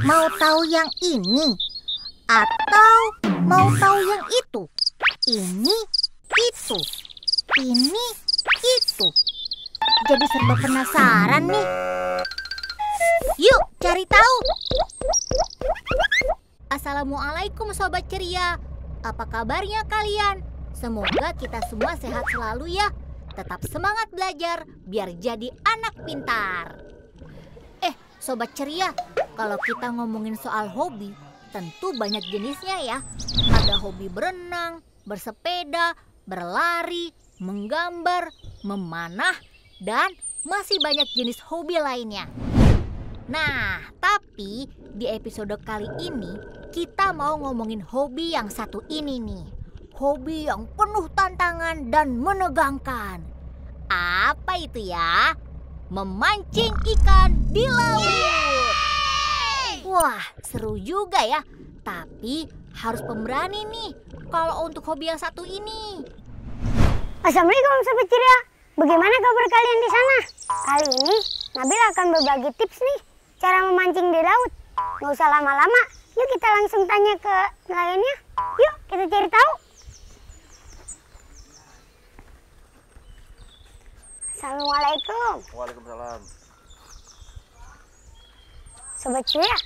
Mau tahu yang ini atau mau tahu yang itu? Ini, itu, ini, itu. Jadi serba penasaran nih. Yuk cari tahu. Assalamualaikum Sobat Ceria. Apa kabarnya kalian? Semoga kita semua sehat selalu ya. Tetap semangat belajar biar jadi anak pintar. Sobat Ceria, kalau kita ngomongin soal hobi, tentu banyak jenisnya ya. Ada hobi berenang, bersepeda, berlari, menggambar, memanah, dan masih banyak jenis hobi lainnya. Nah, tapi di episode kali ini kita mau ngomongin hobi yang satu ini nih. Hobi yang penuh tantangan dan menegangkan. Apa itu ya? Memancing ikan di laut. Wah, seru juga ya. Tapi harus pemberani nih kalau untuk hobi yang satu ini. Assalamualaikum Sobat Ceria. Bagaimana kabar kalian di sana? Kali ini Nabil akan berbagi tips nih cara memancing di laut. Nggak usah lama-lama, yuk kita langsung tanya ke nelayannya. Yuk kita cari tahu. Assalamualaikum. Waalaikumsalam. Sobat Ceria,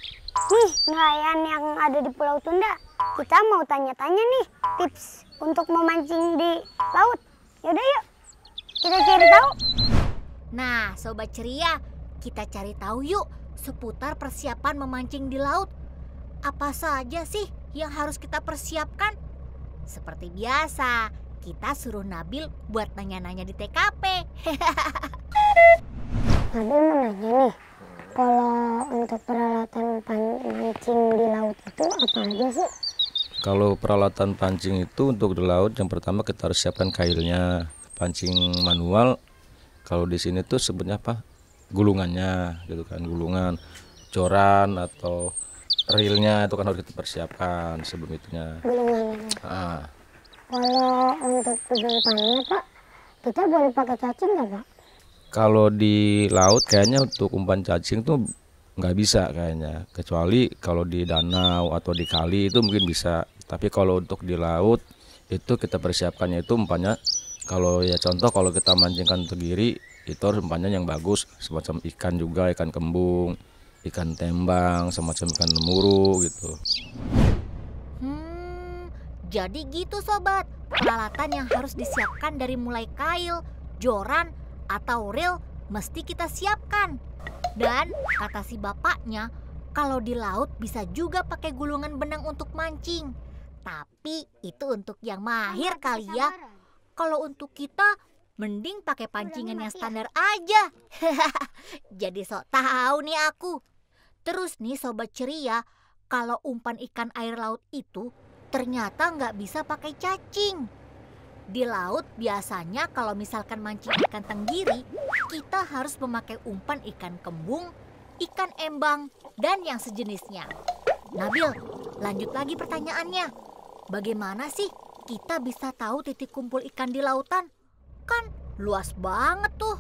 nih nelayan yang ada di Pulau Tunda. Kita mau tanya-tanya nih tips untuk memancing di laut. Yaudah yuk, kita cari tahu. Nah, Sobat Ceria, kita cari tahu yuk seputar persiapan memancing di laut. Apa saja sih yang harus kita persiapkan? Seperti biasa, kita suruh Nabil buat nanya-nanya di TKP. Nabil mau nanya nih, kalau untuk peralatan pancing di laut itu apa aja sih? Kalau peralatan pancing itu untuk di laut, yang pertama kita harus siapkan kailnya. Pancing manual, kalau di sini tuh sebenarnya apa? Gulungannya, gitu kan, gulungan, joran atau reelnya itu kan harus kita persiapkan sebelum itunya. Gulungannya. Kalau untuk umpannya Pak, kita boleh pakai cacing nggak Pak? Kalau di laut kayaknya untuk umpan cacing tuh nggak bisa kayaknya, kecuali kalau di danau atau di kali itu mungkin bisa. Tapi kalau untuk di laut itu kita persiapkannya itu umpannya, kalau ya contoh kalau kita mancingkan tenggiri itu harus umpannya yang bagus, semacam ikan juga, ikan kembung, ikan tembang, semacam ikan lemuru gitu. Jadi gitu sobat, peralatan yang harus disiapkan dari mulai kail, joran, atau reel mesti kita siapkan. Dan kata si bapaknya, kalau di laut bisa juga pakai gulungan benang untuk mancing. Tapi itu untuk yang mahir kali ya. Kalau untuk kita, mending pakai pancingan yang standar aja. Jadi sok tahu nih aku. Terus nih Sobat Ceria, kalau umpan ikan air laut itu ternyata nggak bisa pakai cacing. Di laut biasanya kalau misalkan mancing ikan tenggiri, kita harus memakai umpan ikan kembung, ikan embang, dan yang sejenisnya. Nabil, lanjut lagi pertanyaannya. Bagaimana sih kita bisa tahu titik kumpul ikan di lautan? Kan luas banget tuh.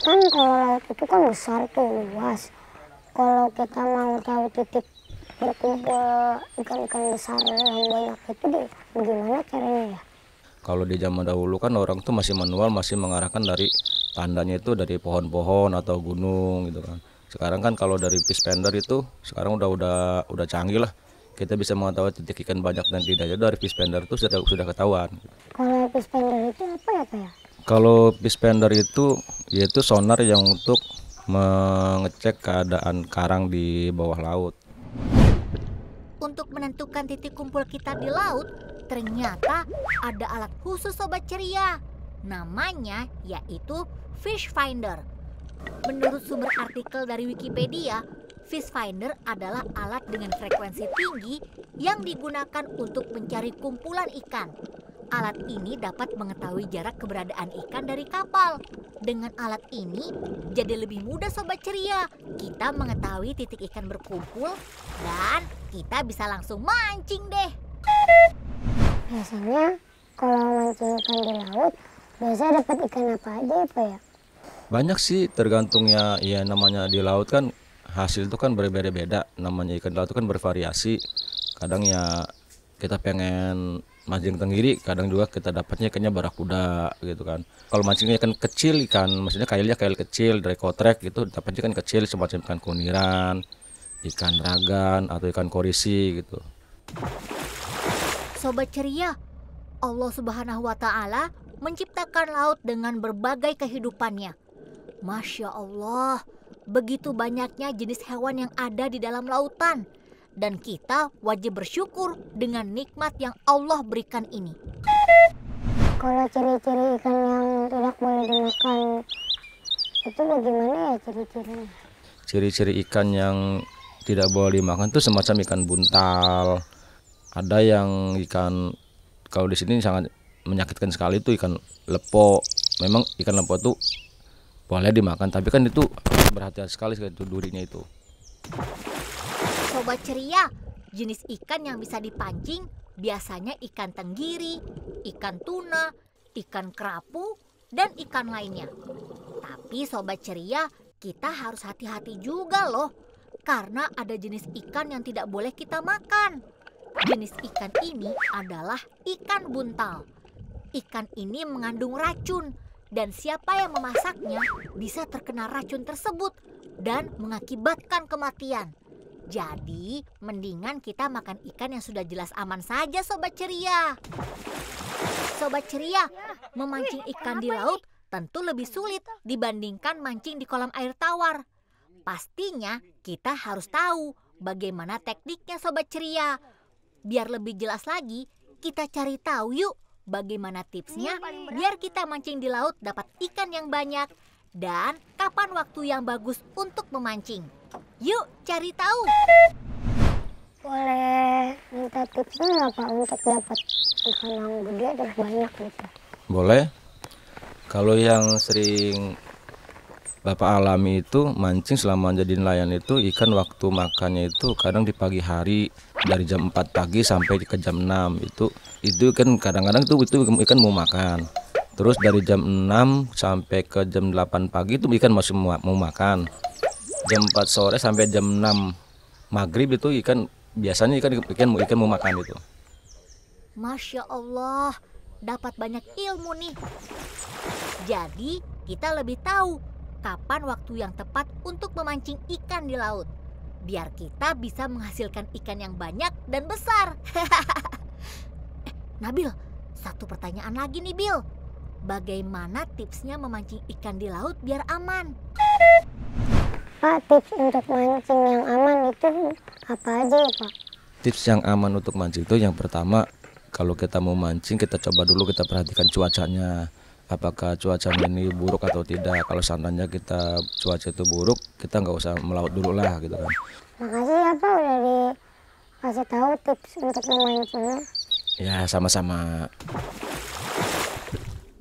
Kan kalau laut itu kan besar tuh, luas. Kalau kita mau tahu titik berkumpul ikan-ikan besar yang banyak itu gimana caranya ya? Kalau di zaman dahulu kan orang tuh masih manual, masih mengarahkan dari tandanya itu dari pohon-pohon atau gunung gitu kan. Sekarang kan kalau dari fish finder itu sekarang udah canggih lah. Kita bisa mengetahui titik ikan banyak dan tidaknya dari fish finder itu sudah ketahuan. Kalau fish finder itu apa ya Pak ya? Kalau fish finder itu yaitu sonar yang untuk mengecek keadaan karang di bawah laut. Untuk menentukan titik kumpul kita di laut, ternyata ada alat khusus Sobat Ceria. Namanya yaitu fish finder. Menurut sumber artikel dari Wikipedia, fish finder adalah alat dengan frekuensi tinggi yang digunakan untuk mencari kumpulan ikan. Alat ini dapat mengetahui jarak keberadaan ikan dari kapal. Dengan alat ini, jadi lebih mudah Sobat Ceria. Kita mengetahui titik ikan berkumpul dan kita bisa langsung mancing deh. Biasanya kalau mancing ikan di laut, biasanya dapat ikan apa aja ya Pak ya? Banyak sih tergantungnya, ya namanya di laut kan hasil itu kan berbeda-beda. Namanya ikan di laut itu kan bervariasi. Kadang ya kita pengen mancing tenggiri, kadang juga kita dapatnya ikannya barakuda gitu kan. Kalau mancingnya ikan kecil, ikan maksudnya kail kecil dari kotrek gitu, dapatnya ikan kecil semacam ikan kuniran, ikan ragan atau ikan korisi gitu. Sobat Ceria, Allah Subhanahu wa Ta'ala menciptakan laut dengan berbagai kehidupannya. Masya Allah, begitu banyaknya jenis hewan yang ada di dalam lautan. Dan kita wajib bersyukur dengan nikmat yang Allah berikan ini. Kalau ciri-ciri ikan yang tidak boleh dimakan, itu bagaimana ya ciri-cirinya? Ciri-ciri ikan yang tidak boleh dimakan itu semacam ikan buntal. Ada yang ikan, kalau di sini sangat menyakitkan sekali itu ikan lepo. Memang ikan lepo itu boleh dimakan, tapi kan itu berhati-hati sekali itu durinya itu. Sobat Ceria, jenis ikan yang bisa dipancing biasanya ikan tenggiri, ikan tuna, ikan kerapu, dan ikan lainnya. Tapi Sobat Ceria, kita harus hati-hati juga loh, karena ada jenis ikan yang tidak boleh kita makan. Jenis ikan ini adalah ikan buntal. Ikan ini mengandung racun, dan siapa yang memasaknya bisa terkena racun tersebut dan mengakibatkan kematian. Jadi, mendingan kita makan ikan yang sudah jelas aman saja, Sobat Ceria. Sobat Ceria, memancing ikan di laut tentu lebih sulit dibandingkan mancing di kolam air tawar. Pastinya kita harus tahu bagaimana tekniknya, Sobat Ceria. Biar lebih jelas lagi, kita cari tahu yuk bagaimana tipsnya biar kita mancing di laut dapat ikan yang banyak dan kapan waktu yang bagus untuk memancing. Yuk cari tahu. Boleh minta tipsnya nggak Pak untuk dapat ikan yang gede dan banyak gitu? Boleh. Kalau yang sering Bapak alami itu mancing selama jadi nelayan itu ikan waktu makannya itu kadang di pagi hari dari jam 4 pagi sampai ke jam 6 itu kan kadang-kadang itu ikan mau makan. Terus dari jam 6 sampai ke jam 8 pagi itu ikan masih mau makan. Jam 4 sore sampai jam 6 maghrib itu ikan biasanya ikan mau makan itu. Masya Allah, dapat banyak ilmu nih. Jadi kita lebih tahu kapan waktu yang tepat untuk memancing ikan di laut. Biar kita bisa menghasilkan ikan yang banyak dan besar. Nabil, satu pertanyaan lagi nih Bil. Bagaimana tipsnya memancing ikan di laut biar aman? Pak, tips untuk mancing yang aman itu apa aja ya Pak? Tips yang aman untuk mancing itu yang pertama, kalau kita mau mancing kita coba dulu kita perhatikan cuacanya. Apakah cuacanya ini buruk atau tidak. Kalau seandainya kita cuaca itu buruk, kita nggak usah melaut dulu lah gitu kan. Makasih ya Pak udah dikasih tahu tips untuk memancingnya. Ya sama-sama.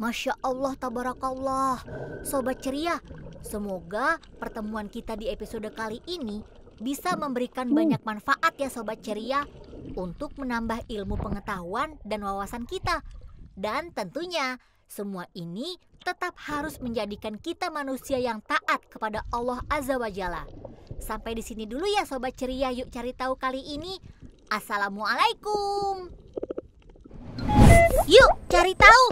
Masya Allah, tabarakallah. Sobat Ceria, semoga pertemuan kita di episode kali ini bisa memberikan banyak manfaat ya Sobat Ceria, untuk menambah ilmu pengetahuan dan wawasan kita. Dan tentunya semua ini tetap harus menjadikan kita manusia yang taat kepada Allah Azza wa Jalla. Sampai di sini dulu ya Sobat Ceria, yuk cari tahu kali ini. Assalamualaikum. Yuk cari tahu.